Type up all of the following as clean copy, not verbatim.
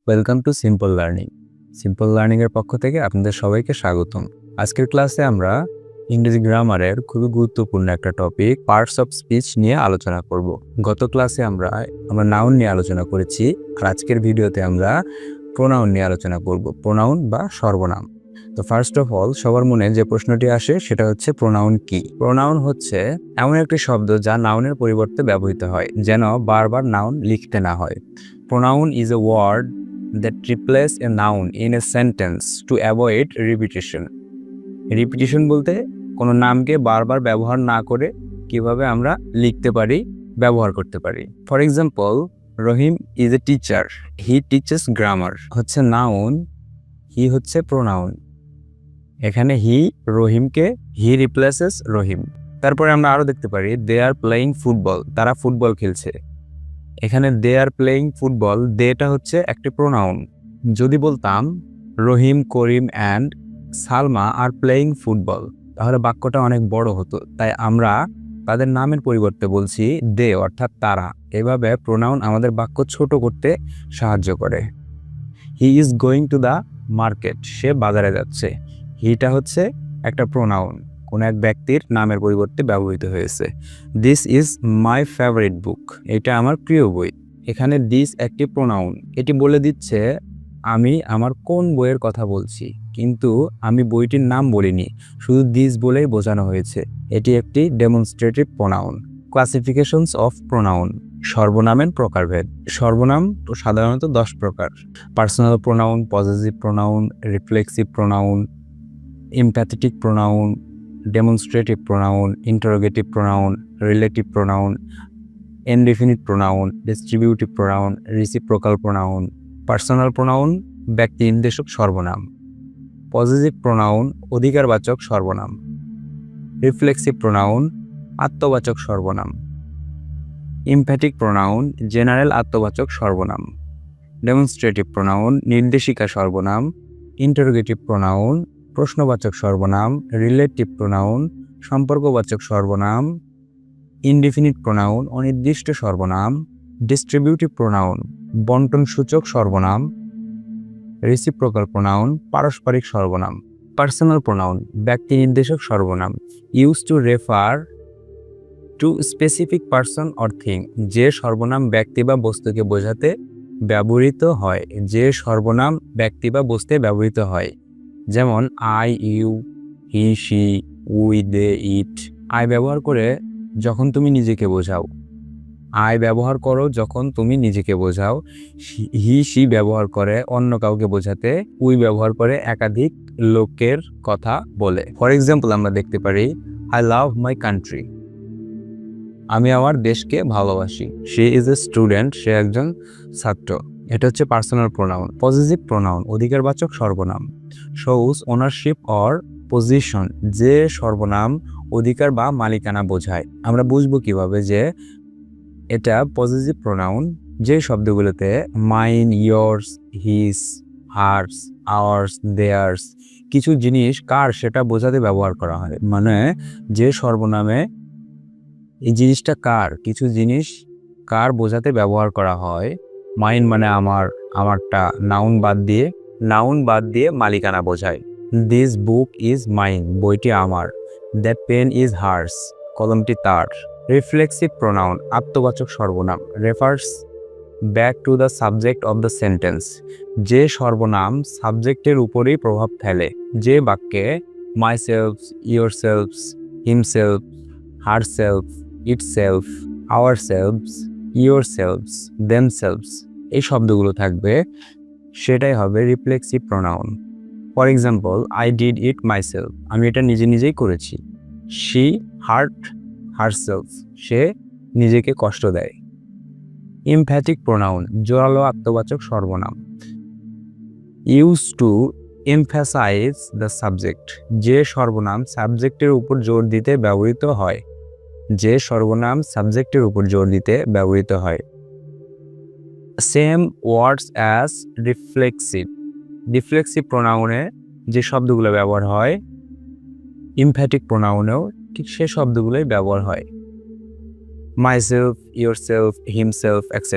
Welcome to simple learning. Simple লার্নিংয়ের পক্ষ থেকে আপনাদের সবাইকে স্বাগতম। আজকের ক্লাসে আমরা ইংরেজি গ্রামারের খুবই গুরুত্বপূর্ণ একটা টপিক পার্টস অফ স্পিচ নিয়ে আলোচনা করব। গত ক্লাসে আমরা নাউন নিয়ে আলোচনা করেছি, আর আজকের ভিডিওতে আমরা প্রোনাউন নিয়ে আলোচনা করব। প্রোনাউন বা সর্বনাম। তো ফার্স্ট অফ অল সবার মনে যে প্রশ্নটি আসে সেটা হচ্ছে প্রোনাউন কি? প্রোনাউন হচ্ছে এমন একটি শব্দ যা নাউনের পরিবর্তে ব্যবহৃত হয়, যেন বারবার নাউন লিখতে না হয়। Pronoun is a word that replaces a noun in a sentence to avoid repetition. Repetition বলতে কোনো নামকে বারবার ব্যবহার না করে কিভাবে আমরা লিখতে পারি, ব্যবহার করতে পারি। For example, Rahim is a teacher, he teaches grammar হচ্ছে নাউন, হি হচ্ছে প্রোনাউন। এখানে রহিমকে হি রিপ্লেসেস রহিম। তারপরে আমরা আরও দেখতে পারি দে আর প্লেয়িং ফুটবল, তারা ফুটবল খেলছে। এখানে দে আর প্লেয়িং ফুটবল, দেটা হচ্ছে একটি প্রোনাউন। যদি বলতাম Rahim, Karim and Salma are playing football, তাহলে বাক্যটা অনেক বড় হতো। তাই আমরা তাদের নামের পরিবর্তে বলছি দে, অর্থাৎ তারা। এভাবে প্রোনাউন আমাদের বাক্য ছোট করতে সাহায্য করে। He is going to the market, সে বাজারে যাচ্ছে। হিটা হচ্ছে একটা প্রোনাউন, কোনো এক ব্যক্তির নামের পরিবর্তে ব্যবহৃত হয়েছে। দিস ইজ মাই ফেভারিট বুক, এটা আমার প্রিয় বই। এখানে দিস একটি প্রোনাউন, এটি বলে দিচ্ছে আমি আমার কোন বইয়ের কথা বলছি, কিন্তু আমি বইটির নাম বলিনি, শুধু দিস বলেই বোঝানো হয়েছে। এটি একটি demonstrative pronoun. Classifications of pronoun, সর্বনামের প্রকারভেদ। সর্বনাম তো সাধারণত 10 প্রকার: personal pronoun, possessive pronoun, reflexive pronoun, emphatic pronoun, demonstrative pronoun, interrogative pronoun, relative pronoun, indefinite pronoun, distributive pronoun, reciprocal pronoun. Personal pronoun ব্যক্তি নির্দেশক সর্বনাম। পজিটিভ প্রোনাউন অধিকারবাচক সর্বনাম। রিফ্লেক্সিভ প্রোনাউন আত্মবাচক সর্বনাম। এমপ্যাথিক প্রোনাউন জেনারেল আত্মবাচক সর্বনাম। ডেমনস্ট্রেটিভ প্রোনাউন নির্দেশিকা সর্বনাম। ইন্টারোগেটিভ প্রোনাউন প্রশ্নবাচক সর্বনাম। রিলেটিভ প্রোনাউন সম্পর্কবাচক সর্বনাম। ইনডিফিনিট প্রোনাউন অনির্দিষ্ট সর্বনাম। ডিস্ট্রিবিউটিভ প্রোনাউন বন্টনসূচক সর্বনাম। রেসিপ্রোকাল প্রোনাউন পারস্পরিক সর্বনাম। পার্সোনাল প্রোনাউন ব্যক্তি নির্দেশক সর্বনাম। Use to refer to specific person or thing, যে সর্বনাম ব্যক্তি বা বস্তুকে বোঝাতে ব্যবহৃত হয়। যে সর্বনাম ব্যক্তি বা বস্তুতে ব্যবহৃত হয়, যেমন I, you, he, she, we, they, it. I ব্যবহার করে যখন তুমি নিজেকে বোঝাও। আই ব্যবহার করো যখন তুমি নিজেকে বোঝাও। হি, শি ব্যবহার করে অন্য কাউকে বোঝাতে। উই ব্যবহার করে একাধিক লোকের কথা বলে। ফর এক্সাম্পল আমরা দেখতে পারি আই লাভ মাই কান্ট্রি, আমি আমার দেশকে ভালোবাসি। শি ইজ এ স্টুডেন্ট, সে একজন ছাত্র। এটা হচ্ছে পার্সোনাল প্রোনাউন। পজিটিভ প্রোনাউন অধিকারবাচক সর্বনাম। শোস ওনারশিপ অর পজিশন, যে সর্বনাম অধিকার বা মালিকানা বোঝায়। আমরা বুঝবো কিভাবে যে এটা পজিটিভ প্রোনাউন? যে শব্দগুলোতে মাইন, ইয়োর্স, হিস, হার্স, আওয়ার্স, দেয়ার্স, কিছু জিনিস কার সেটা বোঝাতে ব্যবহার করা হয়। মানে যে সর্বনামে এই জিনিসটা কার, কিছু জিনিস কার বোঝাতে ব্যবহার করা হয়। মাইন মানে আমার, আমারটা। নাউন বাদ দিয়ে মালিকানা বোঝায়। দিস বুক ইজ মাইন, বইটি আমার। দ্যাট পেন ইজ হার্স, কলমটি তার। রিফ্লেক্সিভ প্রোনাউন আত্মবাচক সর্বনাম। Refers back to the subject of the sentence, যে সর্বনাম সাবজেক্টের উপরেই প্রভাব ফেলে। যে বাক্যে myself, yourselves, himself, herself, itself, ourselves, yourselves, themselves এই শব্দগুলো থাকবে, সেটাই হবে reflexive pronoun. For example, I did it myself, আমি এটা নিজে নিজেই করেছি। শি হার্ট হারসেলফ, সে নিজেকে কষ্ট দেয়। এমপ্যাথিক প্রোনাউন জোরালো আত্মবাচক সর্বনাম। ইউজ টু এমফ্যাসাইজ দ্য সাবজেক্ট, যে সর্বনাম সাবজেক্টের উপর জোর দিতে ব্যবহৃত হয়। যে সর্বনাম সাবজেক্টের উপর জোর দিতে ব্যবহৃত হয়। Same words as reflexive, reflexive প্রোনাউনে যে শব্দগুলো ব্যবহার হয় এমফ্যাটিক প্রোনাউনেও ঠিক সে শব্দগুলোই ব্যবহার হয়। myself, yourself, himself, etc.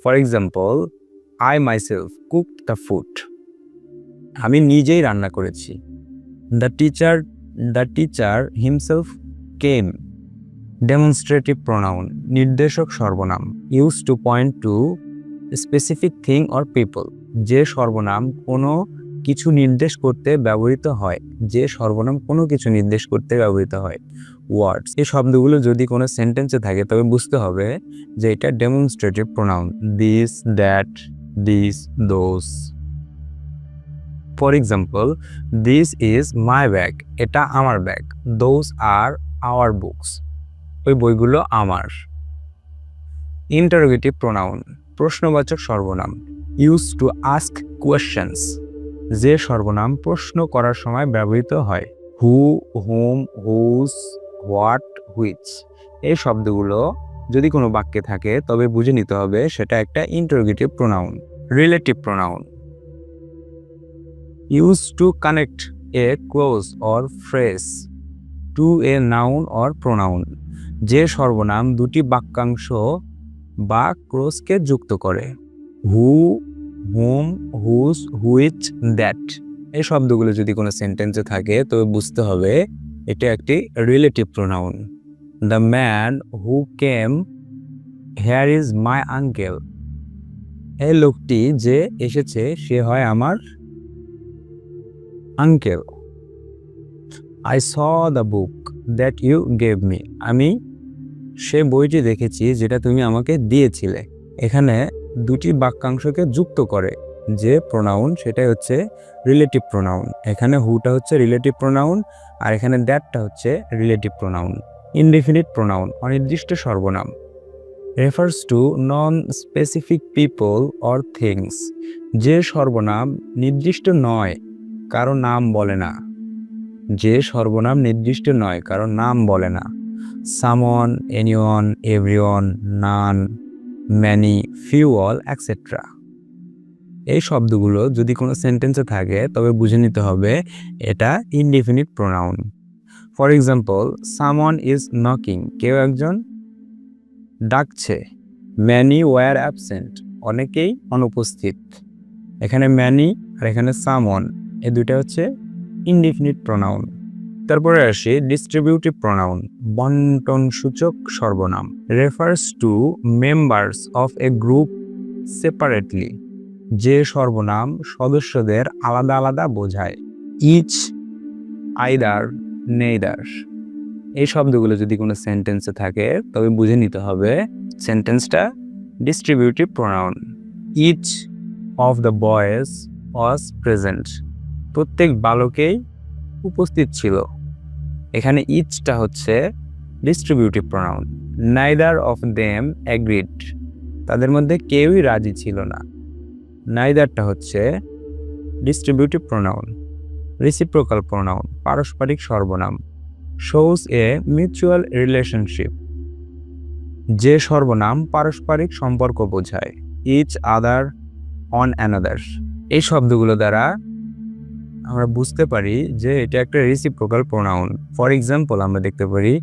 For example, I myself cooked the food. আমি নিজেই রান্না করেছি। The teacher himself came. Demonstrative pronoun, নির্দেশক সর্বনাম, used to point to specific thing or people. যে সর্বনাম কোনো কিছু নির্দেশ করতে ব্যবহৃত হয়, যে সর্বনাম কোনো কিছু নির্দেশ করতে ব্যবহৃত হয়। ওয়ার্ডস, এই শব্দগুলো যদি কোনো সেন্টেন্সে থাকে তবে বুঝতে হবে যে এটা demonstrative pronoun. This, that, this, those. For example, this is my bag, এটা আমার bag. Those are hour books, ওই বইগুলো আমার। ইন্টারোগেটিভ প্রোনাউন, প্রশ্নবাচক সর্বনাম, ইউজ টু আস্ক কোয়েশ্চেন্স, যে সর্বনাম প্রশ্ন করার সময় ব্যবহৃত হয়। হু, হুম, হুজ, হোয়াট, হুইচ, এই শব্দগুলো যদি কোনো বাক্যে থাকে তবে বুঝে নিতে হবে সেটা একটা interrogative pronoun. Relative pronoun, use to connect a clause or phrase to a noun or pronoun, যে সর্বনাম দুটি বাক্যাংশ বা ক্লোজকে যুক্ত করে। Who, whom, whose, which, that, এই শব্দগুলো যদি কোনো সেন্টেন্সে থাকে তবে বুঝতে হবে এটা একটি relative pronoun. The man who came here is my uncle, এই লোকটি যে এসেছে সে হয় আমার uncle. I saw the book that you gave me, আমি সে বইটি দেখেছি যেটা তুমি আমাকে দিয়েছিলে। এখানে দুটি বাক্যাংশকে যুক্ত করে যে প্রোনাউন সেটাই হচ্ছে রিলেটিভ প্রোনাউন। এখানে হুটা হচ্ছে রিলেটিভ প্রোনাউন আর এখানে দ্যাটটা হচ্ছে রিলেটিভ প্রোনাউন। ইনডিফিনিট প্রোনাউন, অনির্দিষ্ট সর্বনাম, refers to non specific people or things, যে সর্বনাম নির্দিষ্ট নয় কারো নাম বলে না, যে সর্বনাম নির্দিষ্ট নয় কারো নাম বলে না। সামন, এনিওয়ান, এভরিওয়ান, নান, ম্যানি, ফিউ, অল, এটসেট্রা, এই শব্দগুলো যদি কোনো সেন্টেন্সে থাকে তবে বুঝে নিতে হবে এটা indefinite pronoun. For example, someone is knocking, কেউ একজন ডাকছে। ম্যানি ওয়ার অ্যাবসেন্ট, অনেকেই অনুপস্থিত। এখানে ম্যানি আর এখানে সামন, এই দুইটা হচ্ছে ইনডিফিনিট প্রোনাউন। তারপরে আসি ডিস্ট্রিবিউটিভ প্রোনাউন, বন্টন সূচক সর্বনাম, refers to members of A group separately, যে সর্বনাম সদস্যদের আলাদা আলাদা বোঝায়। ইচ, আইদার, নেইদার, এই শব্দগুলো যদি কোনো সেন্টেন্সে থাকে তবে বুঝে নিতে হবে সেন্টেন্সটা distributive pronoun. Each of the boys was present, প্রত্যেক বালকেই উপস্থিত ছিল। এখানে ইচটা হচ্ছে distributive pronoun. Neither of them agreed, তাদের মধ্যে কেউই রাজি ছিল না। নাইদারটা হচ্ছে ডিস্ট্রিবিউটিভ প্রোনাউন। রেসিপ্রোকাল প্রোনাউন, পারস্পরিক সর্বনাম, শোজ এ মিউচুয়াল রিলেশনশিপ, যে সর্বনাম পারস্পরিক সম্পর্ক বোঝায়। ইচ আদার, অন অ্যানাদার, এই শব্দগুলো দ্বারা আমরা বুঝতে পারি যে এটা একটা রেসিপ্রোকাল প্রোনাউন। ফর এক্সাম্পল, আমরা দেখতে পারি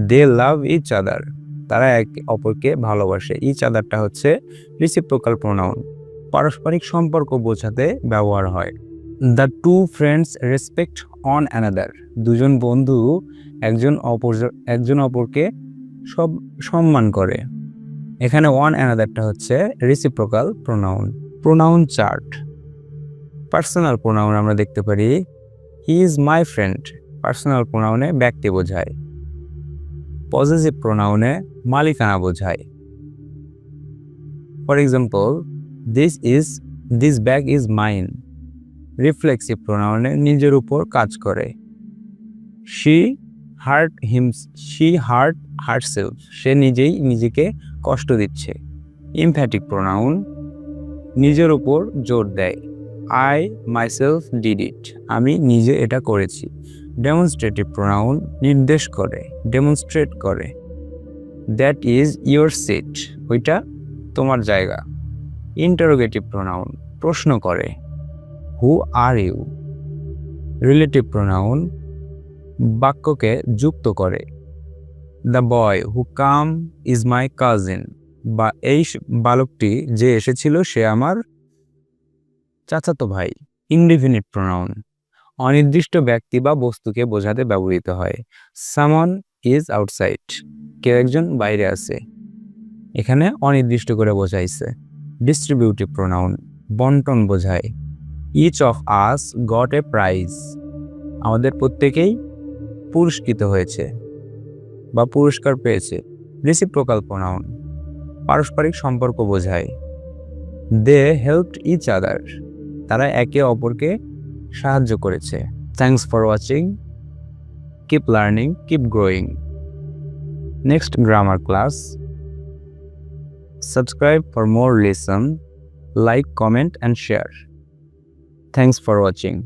দে লাভ ইচ আদার, তারা একে অপরকে ভালোবাসে। ইচ আদারটা হচ্ছে রেসিপ্রোকাল প্রোনাউন, পারস্পরিক সম্পর্ক বোঝাতে ব্যবহার হয়। The two friends respect one another, দুজন বন্ধু একজন অপরকে সম্মান করে। এখানে অন অ্যানাদারটা হচ্ছে reciprocal pronoun. Pronoun chart, personal pronoun আমরা দেখতে পারি he is my friend, personal প্রোনাউনে ব্যক্তি বোঝায়। পজেসিভ প্রোনাউনে মালিকানা বোঝায়। For example, this bag is mine, reflexive প্রোনাউনে নিজের উপর কাজ করে। শি হার্ট হার্টসেলফ, সে নিজেই নিজেকে কষ্ট দিচ্ছে। ইমফ্যাটিক প্রোনাউন নিজের উপর জোর দেয়। আই মাইসেলফ ডিড ইট, আমি নিজে এটা করেছি। ডেমনস্ট্রেটিভ প্রোনাউন নির্দেশ করে, ডেমনস্ট্রেট করে। দ্যাট ইজ ইয়োর সিট, ওইটা তোমার জায়গা। ইন্টারোগেটিভ প্রোনাউন প্রশ্ন করে। Who are you. Relative pronoun বাক্যকে যুক্ত করে। The boy who come is my cousin, বা এই বালকটি যে এসেছিল সে আমার চাচাতো ভাই, ইনডিফিনিট প্রোনাউন, অনির্দিষ্ট ব্যক্তি বা বস্তুকে বোঝাতে ব্যবহৃত হয়। সামন ইজ আউটসাইড, কেউ একজন বাইরে আছে, এখানে অনির্দিষ্ট করে বোঝাইছে। ডিস্ট্রিবিউটিভ প্রোনাউন, বন্টন বোঝায়। Each of us got a prize, আমাদের প্রত্যেকেই পুরস্কৃত হয়েছে বা পুরস্কার পেয়েছে। রেসিপ্রোকাল প্রোনাউন, পারস্পরিক সম্পর্ক বোঝায়। দে হেল্পড ইচ আদার, তারা একে অপরকে সাহায্য করেছে। Thanks for watching, keep learning, keep growing. Next grammar class. Subscribe for more lesson, like, comment and share. Thanks for watching.